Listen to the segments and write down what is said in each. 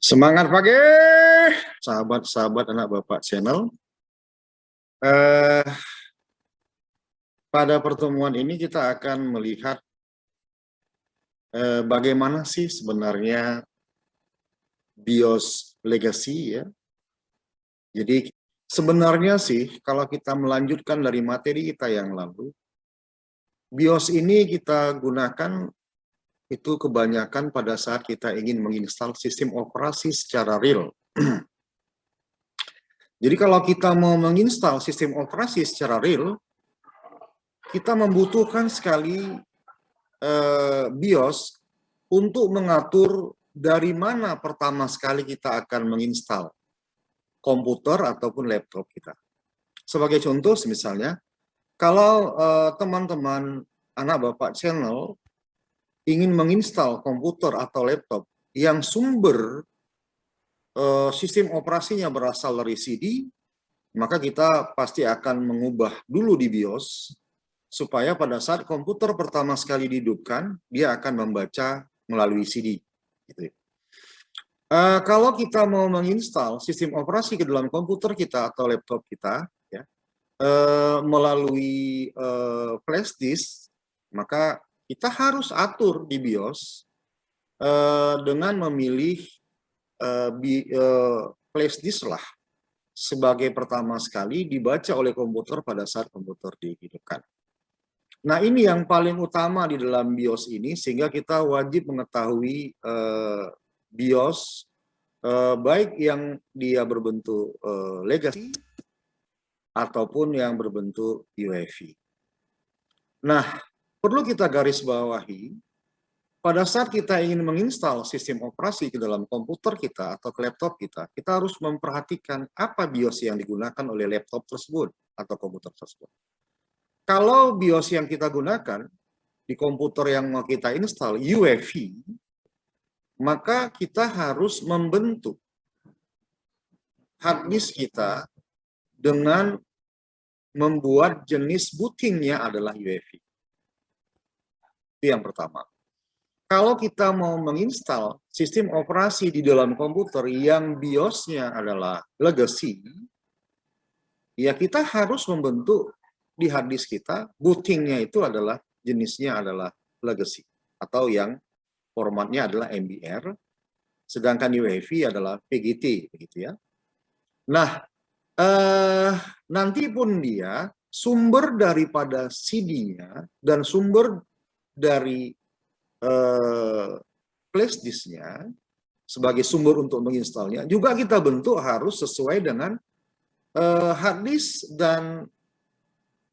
Semangat pagi, sahabat-sahabat anak Bapak channel. Pada pertemuan ini kita akan melihat bagaimana sih sebenarnya BIOS legacy ya. Jadi sebenarnya sih kalau kita melanjutkan dari materi kita yang lalu, BIOS ini kita gunakan itu kebanyakan pada saat kita ingin menginstal sistem operasi secara real. Jadi kalau kita mau menginstal sistem operasi secara real, kita membutuhkan sekali BIOS untuk mengatur dari mana pertama sekali kita akan menginstal komputer ataupun laptop kita. Sebagai contoh misalnya, kalau teman-teman anak Bapak channel ingin menginstal komputer atau laptop yang sumber sistem operasinya berasal dari CD, maka kita pasti akan mengubah dulu di BIOS, supaya pada saat komputer pertama sekali dihidupkan, dia akan membaca melalui CD. Gitu. Kalau kita mau menginstal sistem operasi ke dalam komputer kita atau laptop kita, ya, melalui flash disk, maka kita harus atur di BIOS dengan memilih flash disk lah sebagai pertama sekali dibaca oleh komputer pada saat komputer dihidupkan. Nah, ini yang paling utama di dalam BIOS ini, sehingga kita wajib mengetahui BIOS, baik yang dia berbentuk legacy ataupun yang berbentuk UEFI. Nah, perlu kita garis bawahi, pada saat kita ingin menginstal sistem operasi ke dalam komputer kita atau ke laptop kita, kita harus memperhatikan apa BIOS yang digunakan oleh laptop tersebut atau komputer tersebut. Kalau BIOS yang kita gunakan di komputer yang mau kita install UEFI, maka kita harus membentuk hard disk kita dengan membuat jenis bootingnya adalah UEFI. Itu yang pertama. Kalau kita mau menginstal sistem operasi di dalam komputer yang BIOS-nya adalah legacy, ya kita harus membentuk di hard disk kita, bootingnya itu adalah jenisnya adalah legacy atau yang formatnya adalah MBR, sedangkan UEFI adalah PGT, begitu ya. Nah, nanti pun dia sumber daripada CD-nya dan sumber dari flash disk-nya sebagai sumber untuk menginstalnya juga kita bentuk harus sesuai dengan hard disk dan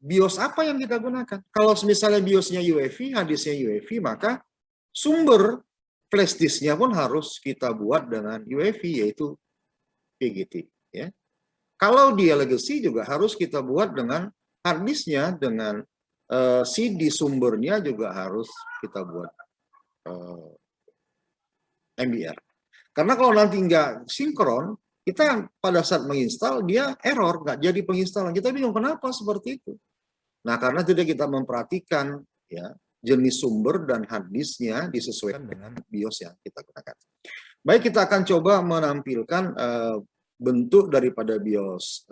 BIOS apa yang kita gunakan. Kalau misalnya BIOS-nya UEFI, hard disk-nya UEFI, maka sumber flash disk-nya pun harus kita buat dengan UEFI, yaitu PGT. Ya. Kalau dia legacy juga harus kita buat dengan hard disk-nya, dengan CD sumbernya juga harus kita buat MBR. Karena kalau nanti nggak sinkron, kita pada saat menginstal, dia error, nggak jadi penginstalan. Kita bingung kenapa seperti itu. Nah, karena tidak kita memperhatikan ya jenis sumber dan hard disk-nya disesuaikan dengan BIOS yang kita gunakan. Baik, kita akan coba menampilkan bentuk daripada BIOS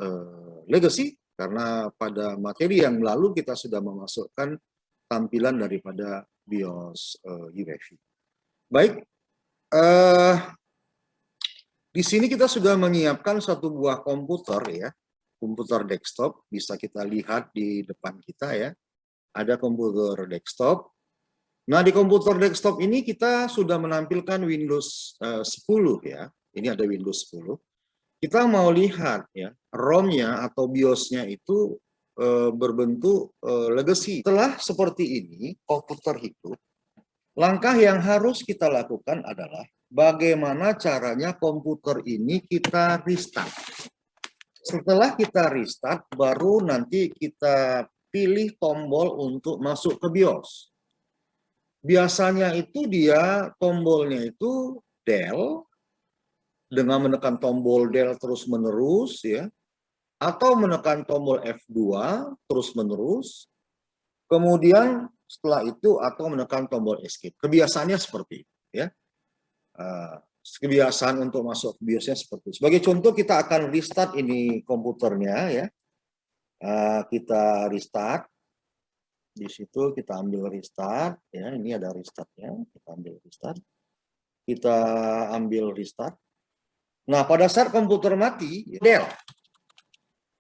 legacy, karena pada materi yang lalu kita sudah memasukkan tampilan daripada BIOS UEFI. Baik, di sini kita sudah menyiapkan satu buah komputer ya. Komputer desktop, bisa kita lihat di depan kita ya. Ada komputer desktop. Nah, di komputer desktop ini kita sudah menampilkan Windows 10 ya. Ini ada Windows 10. Kita mau lihat ya, ROM-nya atau BIOS-nya itu berbentuk legacy. Setelah seperti ini, komputer hidup, langkah yang harus kita lakukan adalah bagaimana caranya komputer ini kita restart. Setelah kita restart, baru nanti kita pilih tombol untuk masuk ke BIOS. Biasanya itu dia tombolnya itu del, dengan menekan tombol del terus-menerus ya, atau menekan tombol F2 terus-menerus, kemudian setelah itu atau menekan tombol escape. Kebiasaannya seperti itu ya. kebiasaan untuk masuk ke BIOSnya seperti itu. Sebagai contoh kita akan restart ini komputernya ya. Kita restart. Di situ kita ambil restart ya. Ini ada restartnya. Kita ambil restart. Kita ambil restart. Nah, pada saat komputer mati, del.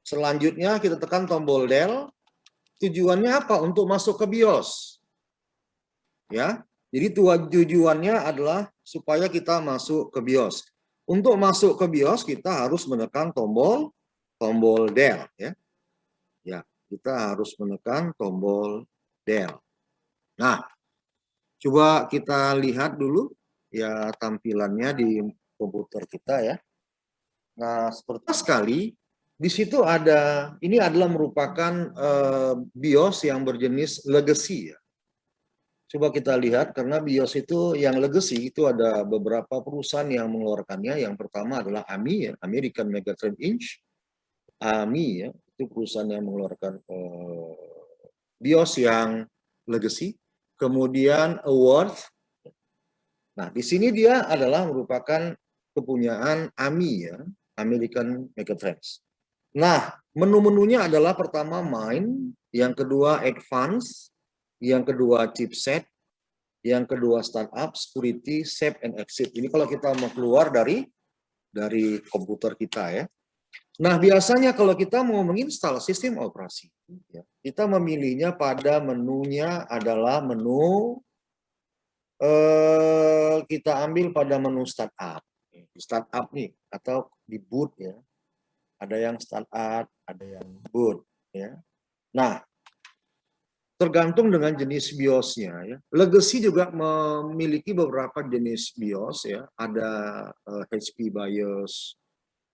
Selanjutnya kita tekan tombol del. Tujuannya apa? Untuk masuk ke BIOS. Ya. Jadi tujuannya adalah supaya kita masuk ke BIOS. Untuk masuk ke BIOS kita harus menekan tombol del ya. Ya, kita harus menekan tombol del. Nah, coba kita lihat dulu ya tampilannya di komputer kita ya. Nah, seperti sekali di situ ada, ini adalah merupakan BIOS yang berjenis legacy ya. Coba kita lihat, karena BIOS itu yang legacy itu ada beberapa perusahaan yang mengeluarkannya. Yang pertama adalah AMI, ya, American Megatrend Inc. AMI, ya, itu perusahaan yang mengeluarkan BIOS yang legacy. Kemudian Award. Nah, di sini dia adalah merupakan kepunyaan AMI, ya, American Megatrends. Nah, menu-menunya adalah pertama Main, yang kedua Advance, yang kedua chipset, yang kedua startup, security, save and exit. Ini kalau kita mau keluar dari komputer kita ya. Nah, biasanya kalau kita mau menginstal sistem operasi, ya, kita memilihnya pada menunya adalah menu kita ambil pada menu startup. Startup nih atau di boot ya. Ada yang startup, ada yang boot ya. Nah, tergantung dengan jenis BIOS-nya ya. Legacy juga memiliki beberapa jenis BIOS ya. Ada HP BIOS,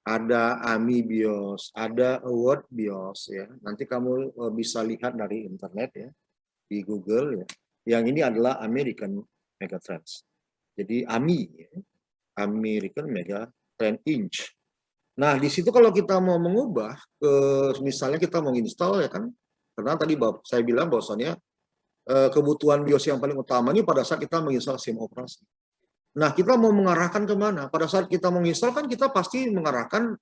ada AMI BIOS, ada Award BIOS ya. Nanti kamu bisa lihat dari internet ya, di Google ya. Yang ini adalah American Megatrends. Jadi AMI ya. American Megatrend Inc. Nah, di situ kalau kita mau mengubah ke misalnya kita mau install ya kan. Karena tadi saya bilang bahwasannya kebutuhan BIOS yang paling utama ini pada saat kita menginstal sistem operasi. Nah, kita mau mengarahkan kemana? Pada saat kita menginstal kan kita pasti mengarahkan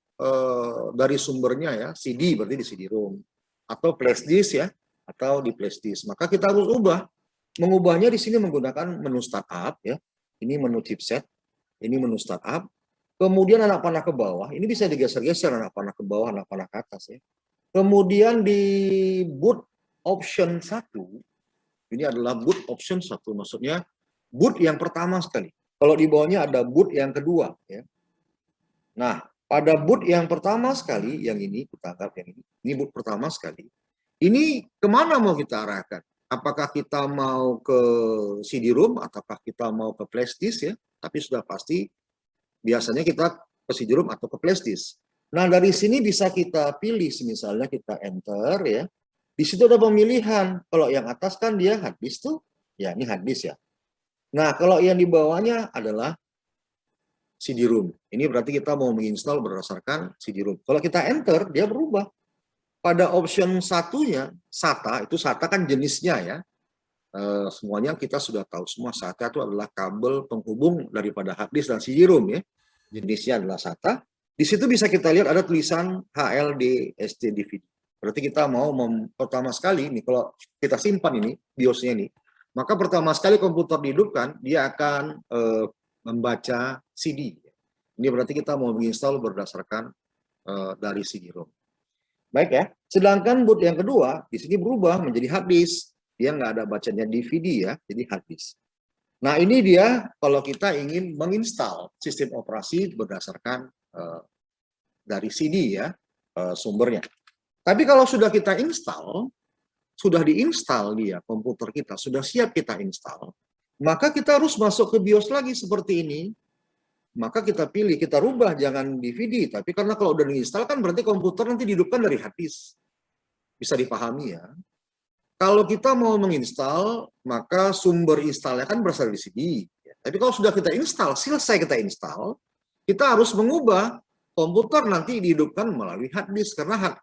dari sumbernya ya, CD berarti di CD-ROM. Atau flash disk ya, atau di flash disk. Maka kita harus ubah. Mengubahnya di sini menggunakan menu startup ya. Ini menu chipset, ini menu startup. Kemudian anak panah ke bawah, ini bisa digeser-geser anak panah ke bawah, anak panah ke atas ya. Kemudian di boot option 1, ini adalah boot option 1, maksudnya boot yang pertama sekali. Kalau di bawahnya ada boot yang kedua. Ya. Nah, pada boot yang pertama sekali, yang ini, kita anggap yang ini boot pertama sekali. Ini kemana mau kita arahkan? Apakah kita mau ke CD-ROM, ataukah kita mau ke flash disk ya? Tapi sudah pasti, biasanya kita ke CD-ROM atau ke flash disk. Nah, dari sini bisa kita pilih, misalnya kita enter ya. Di situ ada pemilihan. Kalau yang atas kan dia hard disk tuh, ya ini hard disk ya. Nah, kalau yang di bawahnya adalah CD-ROM. Ini berarti kita mau menginstal berdasarkan CD-ROM. Kalau kita enter, dia berubah. Pada option satunya, SATA, itu SATA kan jenisnya ya. Semuanya kita sudah tahu semua. SATA itu adalah kabel penghubung daripada hard disk dan CD-ROM ya. Jenisnya adalah SATA. Di situ bisa kita lihat ada tulisan HLD SD DVD. Berarti kita mau pertama sekali ini kalau kita simpan ini BIOS-nya ini, maka pertama sekali komputer dihidupkan dia akan membaca CD. Ini berarti kita mau menginstal berdasarkan dari CD-ROM. Baik ya. Sedangkan boot yang kedua di sini berubah menjadi hard disk. Dia nggak ada bacanya DVD ya, jadi hard disk. Nah ini dia kalau kita ingin menginstal sistem operasi berdasarkan dari CD ya sumbernya. Tapi kalau sudah kita install, sudah diinstal dia komputer kita, sudah siap kita install, maka kita harus masuk ke BIOS lagi seperti ini. Maka kita pilih, kita rubah jangan DVD, tapi karena kalau udah diinstal kan berarti komputer nanti dihidupkan dari hard disk. Bisa dipahami ya. Kalau kita mau menginstal, maka sumber instalnya kan berasal dari CD. Tapi kalau sudah kita install, selesai kita install, kita harus mengubah komputer nanti dihidupkan melalui hard disk karena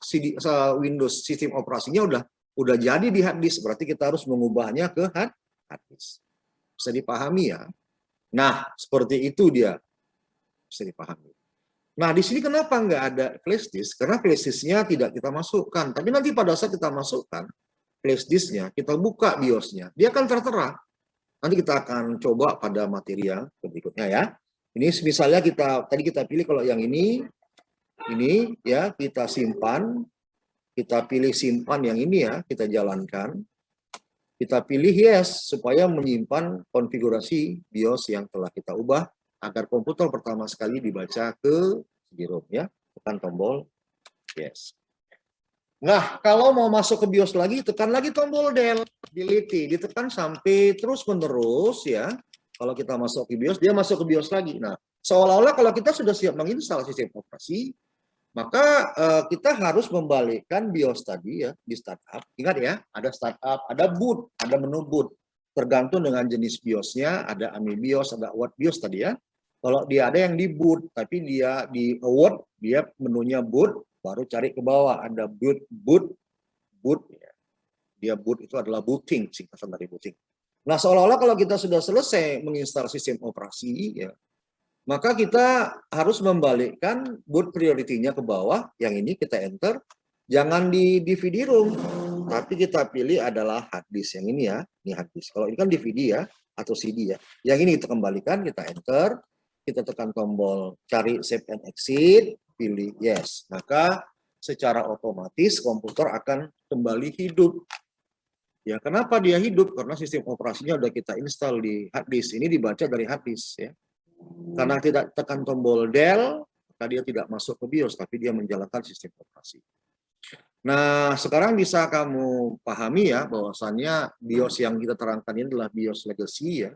Windows sistem operasinya udah jadi di hard disk, berarti kita harus mengubahnya ke hard disk. Bisa dipahami ya. Nah, seperti itu dia bisa dipahami. Nah, di sini kenapa nggak ada flash disk? Karena flash disk-nya tidak kita masukkan. Tapi nanti pada saat kita masukkan flash disk-nya, kita buka BIOS-nya, dia akan tertera. Nanti kita akan coba pada materi yang berikutnya ya. Ini misalnya tadi kita pilih kalau yang ini ya kita simpan, kita pilih simpan yang ini ya, kita jalankan. Kita pilih yes supaya menyimpan konfigurasi BIOS yang telah kita ubah agar komputer pertama sekali dibaca ke CD-ROM ya, tekan tombol yes. Nah, kalau mau masuk ke BIOS lagi, tekan lagi tombol delete, ditekan sampai terus-menerus ya. Kalau kita masuk ke BIOS, dia masuk ke BIOS lagi. Nah, seolah-olah kalau kita sudah siap menginstal sistem operasi, maka kita harus membalikkan BIOS tadi ya di startup. Ingat ya, ada startup, ada boot, ada menu boot. Tergantung dengan jenis BIOS-nya, ada AMI BIOS, ada award BIOS tadi ya. Kalau dia ada yang di boot, tapi dia di award, dia menunya boot, baru cari ke bawah ada boot ya. Dia boot itu adalah booting, singkatan dari booting. Nah, seolah-olah kalau kita sudah selesai menginstal sistem operasi ya, maka kita harus membalikkan boot priority-nya ke bawah. Yang ini kita enter, jangan di DVD room, tapi kita pilih adalah hard disk. Yang ini ya, ini hard disk. Kalau ini kan DVD ya, atau CD ya. Yang ini kita kembalikan, kita enter, kita tekan tombol cari save and exit, pilih yes. Maka secara otomatis komputer akan kembali hidup. Ya, kenapa dia hidup? Karena sistem operasinya udah kita install di hard disk. Ini dibaca dari hard disk ya. Karena tidak tekan tombol del, maka dia tidak masuk ke BIOS, tapi dia menjalankan sistem operasi. Nah, sekarang bisa kamu pahami ya, bahwasannya BIOS yang kita terangkan ini adalah BIOS legacy ya.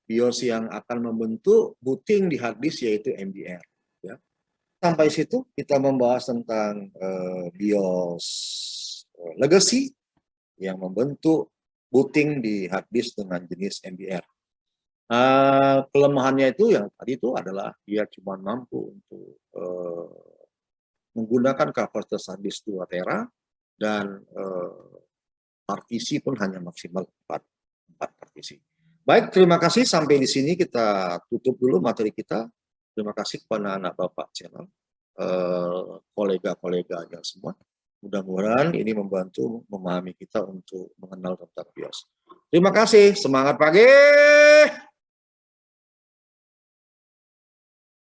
BIOS yang akan membentuk booting di hard disk yaitu MBR. Ya. Sampai situ kita membahas tentang BIOS legacy yang membentuk booting di hard disk dengan jenis MBR. Kelemahannya itu yang tadi itu adalah dia cuma mampu untuk menggunakan kapasitas hard disk 2 tera dan partisi pun hanya maksimal 4 partisi. Baik, terima kasih sampai di sini kita tutup dulu materi kita. Terima kasih kepada anak Bapak channel, kolega-koleganya semua. Mudah-mudahan ini membantu memahami kita untuk mengenal tentang BIOS. Terima kasih, semangat pagi.